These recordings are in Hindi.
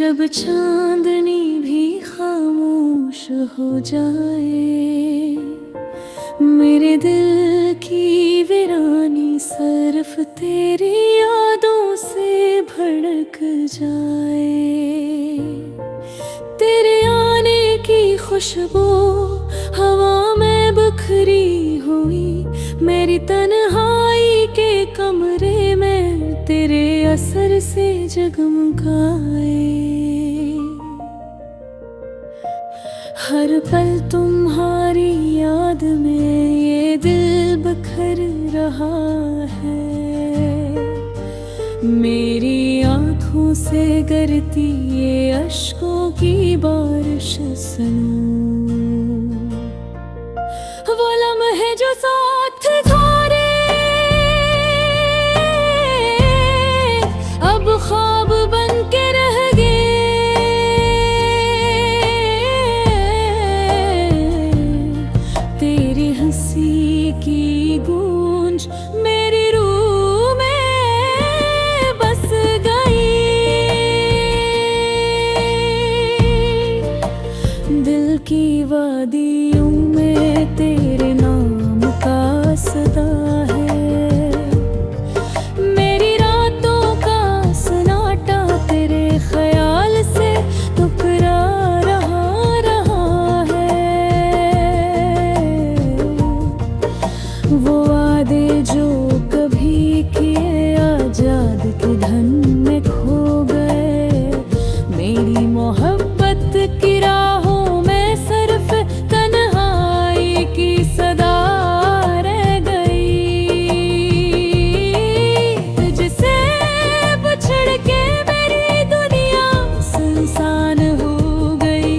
जब चांदनी भी खामोश हो जाए, मेरे दिल की वीरानी सिर्फ तेरी यादों से भड़क जाए। तेरे आने की खुशबू हवा में बिखरी हुई, मेरी तन्हाई के कमरे में तेरे असर से जगमगाए। हर पल तुम्हारी याद में ये दिल बिखर रहा है। मेरी आँखों से गिरती ये अश्कों की बारिश सुनो, वो लम्हे जो साथ थारे अब ख्वाब बन के रह गए। तेरी हंसी की गूंज मेरी रूह में बस गई। दिल की वादियों में तेरे नाम का सदा है। मेरी रातों का सन्नाटा तेरे ख्याल से टुकरा रहा है। वो वादे जो कभी किए आजाद के धन में खो गए। मेरी मोहब्बत की राहों में सिर्फ तन्हाई की सदा रह गई। तुझसे बिछड़ के मेरी दुनिया सुनसान हो गई।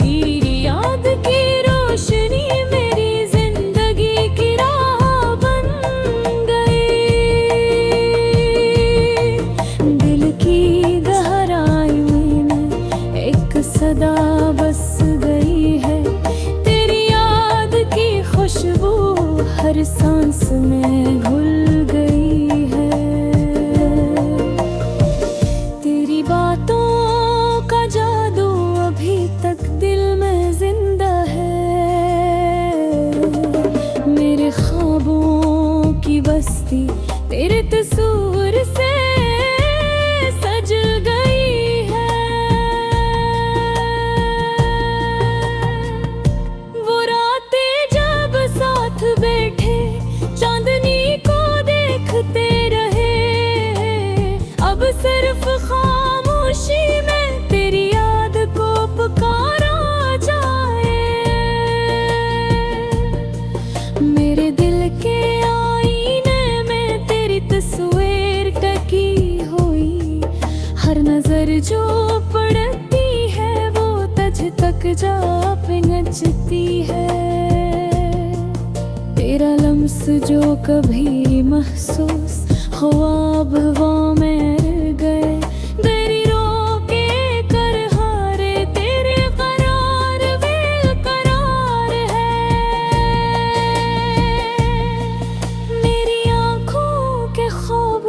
तेरी याद की रोशनी मेरी जिंदगी की राह बन गई। दिल की गहराई में एक सदा बस गई है। तेरी याद की खुशबू हर सांस में घुल गई है। तेरी बातों का जादू अभी तक दिल में जिंदा है। मेरे ख्वाबों की बस्ती तेरे तस्वीर से सज गई है। वो रातें जब साथ बैठे चांदनी को देखते रहे। अब सिर्फ खामोशी में तेरी याद को पुकारा जाए। मेरे दिल के आईने में तेरी तस्वीर टकी हुई। हर नजर जो पड़ती है वो तुझ तक जा पिंचती है। तेरा लम्स जो कभी महसूस हुआ अब हवा में रह गए। तेरी रोके कर हारे तेरे करार बेकरार है। मेरी आँखों के ख्वाब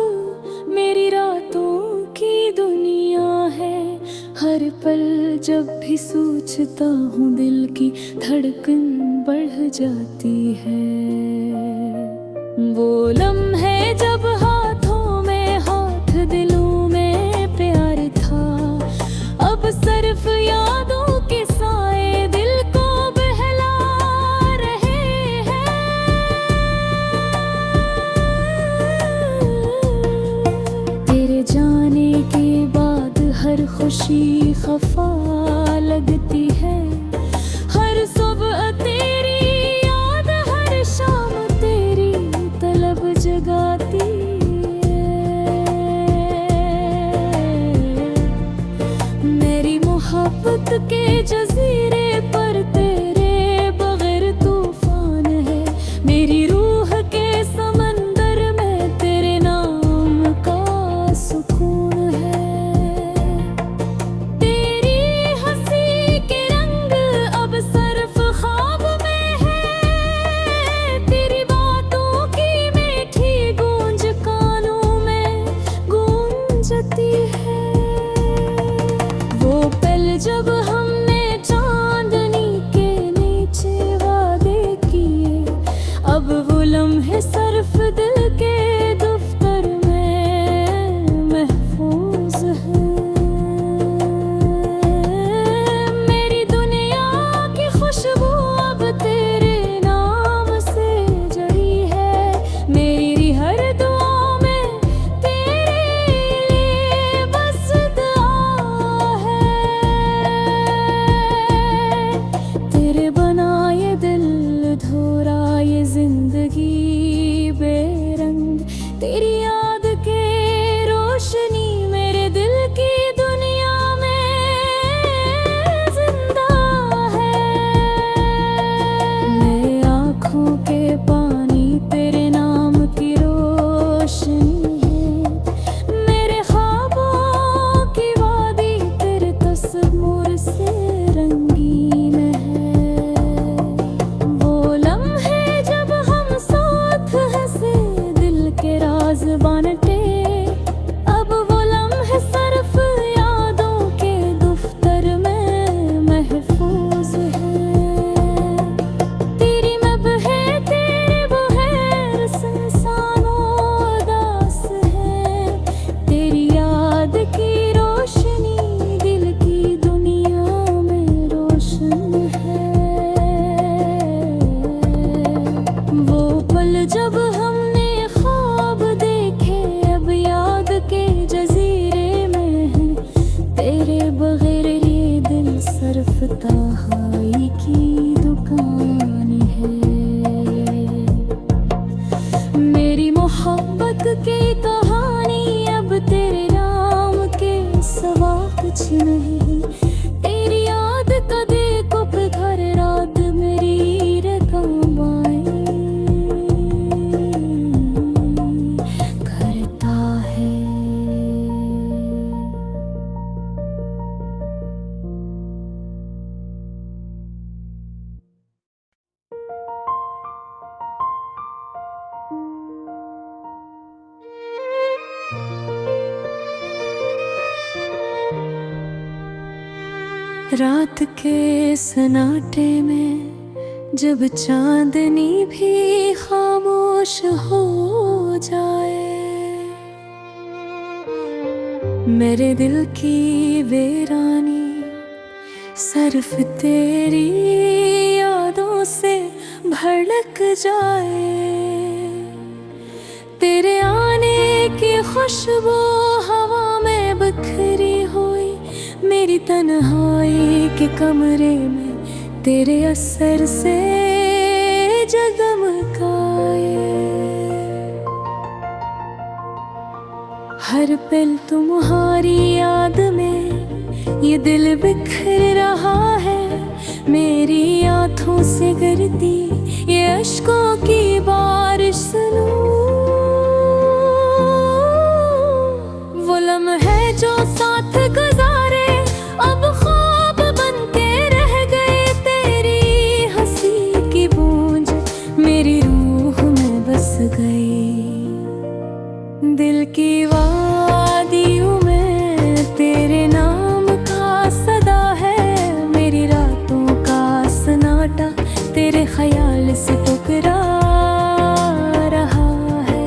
मेरी रातों की दुनिया है। हर पल जब भी सोचता हूँ दिल की धड़कन बढ़ जाती है। वो लम्हे जब हाथों में हाथ दिलों में प्यार था। अब सिर्फ यादों के साए दिल को बहला रहे हैं। तेरे जाने के बाद हर खुशी खफा लगती है। हर सुबह तेरी याद हर शाम तेरी तलब जगाती है। मेरी मोहब्बत के जजीरे पर तेरे बगैर तूफान है। मेरी रूह के समंदर में तेरे नाम का सुकून है। तेरी हंसी के रंग अब सिर्फ ख्वाब में है। तेरी बातों की मीठी गूंज कानों में गूंजती है। वो जब हमने ख्वाब देखे अब याद के जजीरे में हैं। तेरे बगैर ये दिल सिर्फ तन्हाई की दुकान है। मेरी मोहब्बत की कहानी अब तेरे नाम के सिवा कुछ नहीं। तेरी याद का देखो पे घर रात मेरी रकमाएं करता है। रात के सन्नाटे में जब चांदनी भी खामोश हो जाए, मेरे दिल की वीरानी सिर्फ तेरी यादों से भड़क जाए। तेरे आने की खुशबू हवा में बिखरी हुई मेरी तन्हाई के कमरे में तेरे असर से जगमगाए। हर पल तुम्हारी याद में ये दिल बिखर रहा है। मेरी आँखों से गिरती ये अश्कों की बारिश सुनो। वो लम्हे जो साथ गुजारे अब ख्वाब बनके रह गए। तेरी हंसी की गूंज मेरी रूह में बस गई। दिल की वादियों में तेरे नाम का सदा है। मेरी रातों का सन्नाटा तेरे ख्याल से टुकरा रहा है।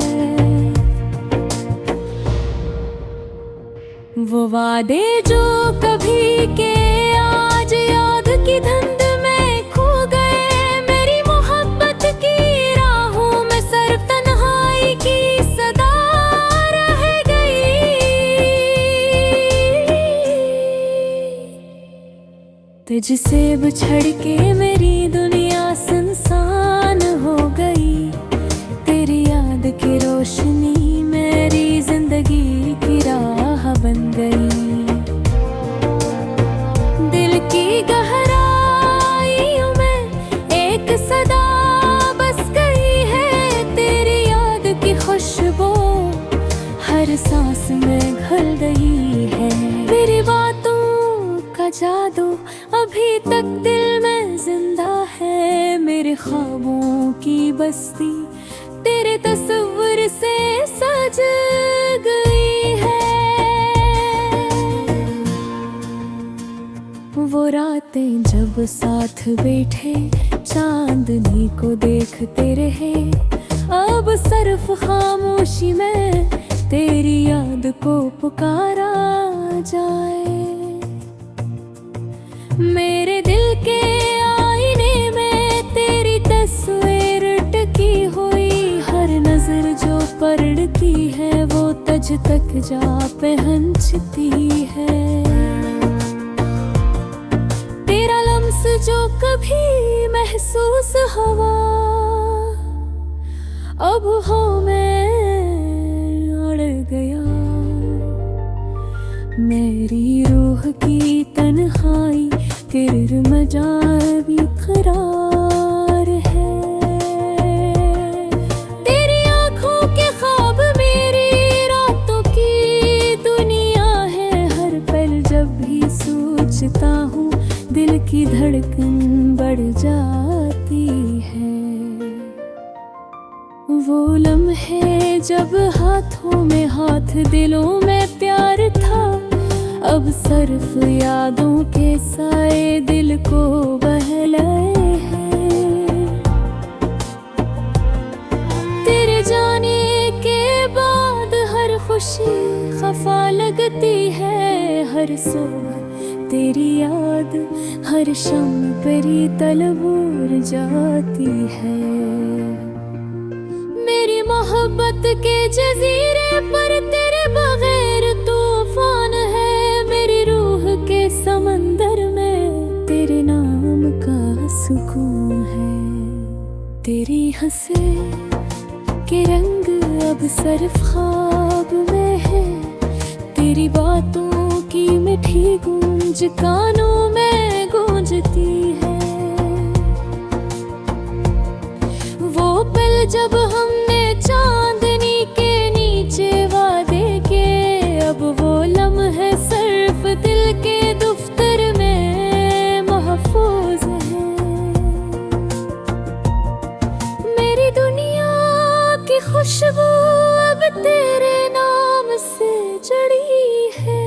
वो वादे जो कभी के आज याद की धुंध में खो गए। मेरी मोहब्बत की राहों में सिर्फ तन्हाई की सदा रह गई। तुझसे बिछड़ के मेरी दुनिया सुनसान हो गई। तेरी याद की रोशनी मेरी जिंदगी की राह बन गई। दिल की गहराइयों में एक सदा बस गई है। तेरी याद की खुशबू हर सांस में घुल गई है। मेरी बातों का जादू अभी तक दिल में जिंदा है। मेरे ख्वाबों की बस्ती तेरे तस्वीर से सज गई है। वो रातें जब साथ बैठे चांदनी को देखते रहे। अब सिर्फ खामोशी में तेरी याद को पुकारा जाए। मेरे दिल के आईने में तेरी तस्वीर टकी हुई। हर नजर जो पलटती है वो तुझ तक जा पहुंचती है। तेरा लम्स जो कभी महसूस हुआ अब हो में उड़ गया। मेरी रूह की तन्हाई तेरे मजाबी करार है। तेरी आँखों के ख्वाब मेरी रातों की दुनिया है। हर पल जब भी सोचता हूँ दिल की धड़कन बढ़ जाती है। वो लम्हे जब हाथों में हाथ दिलों में प्यार था। अब सिर्फ यादों के साए दिल को बहलाए हैं। तेरे जाने के बाद हर खुशी खफा लगती है। हर सुबह तेरी याद हर शाम तेरी तलब उड़ जाती है। मोहब्बत के जजीरे पर तेरे बगैर तूफान है। मेरी रूह के समंदर में तेरे नाम का सुकून है। तेरी हंसे के रंग अब सिर्फ ख्वाब में है। तेरी बातों की मीठी गूंज कानों में गूंजती है। वो पल जब हमने चांदनी के नीचे वादे किए, अब वो लम्हे सिर्फ दिल के दफ्तर में महफूज है। मेरी दुनिया की खुशबू अब तेरे नाम से जड़ी है।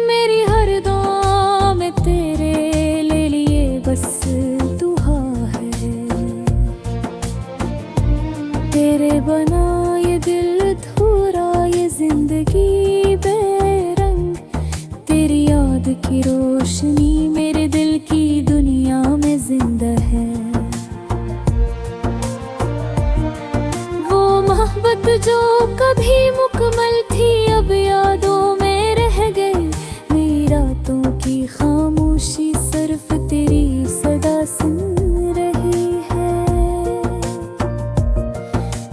मेरी हर दुआ में तेरे लिए बस दुआ है। तेरे बना ये दिल अधूरा, ये जिंदगी बेरंग। तेरी याद की रोशनी मेरे दिल की दुनिया में जिंदा है। वो मोहब्बत जो कभी मुकम्मल थी अब यादों में रह गई। मेरी रातों की खामोशी सिर्फ तेरी सदा सुन रही है।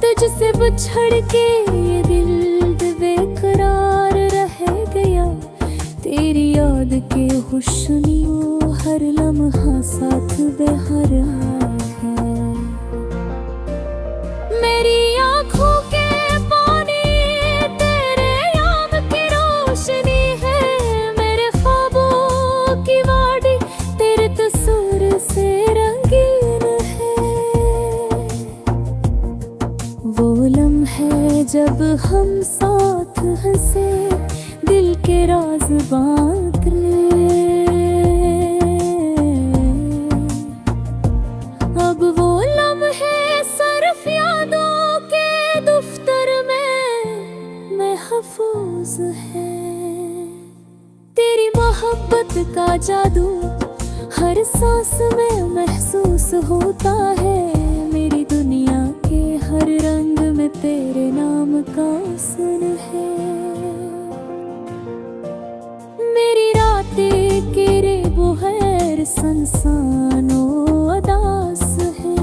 तुझसे बिछड़ के ये दिल बेकरार रह गया। तेरी याद के हुस्न वो हर लम्हा साथ बहा रहा है। मेरी आँखों के पानी तेरे याद की रोशनी है। मेरे ख्वाबों की वादी तेरे तस्वीर से रंगीन है। वो लम्हे जब हम साथ हंसे, दिल के राज बांट ले। अब वो लम्हे सिर्फ यादों के दफ्तर में महफूज है। तेरी मोहब्बत का जादू हर सांस में महसूस होता है। मेरी दुनिया के हर रंग में तेरे नाम का सुन है। मेरी रातें के रेबो है संसानो अदास है।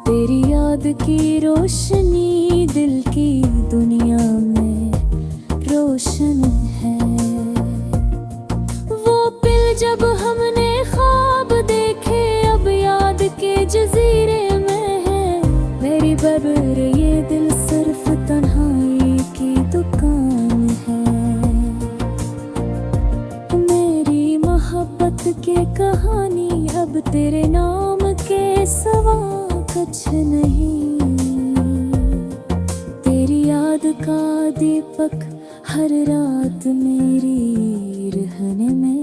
तेरी याद की रोशनी दिल की दुनिया में रोशन है। वो पल जब हमने ख्वाब देखे अब याद के जजीरे में है। मेरी बरबर ये दिल सिर्फ तन्हाई की दुकान है। मेरी मोहब्बत के कहानी अब तेरे नाम के सिवा कुछ नहीं। तेरी याद का दीपक हर रात मेरी रहने में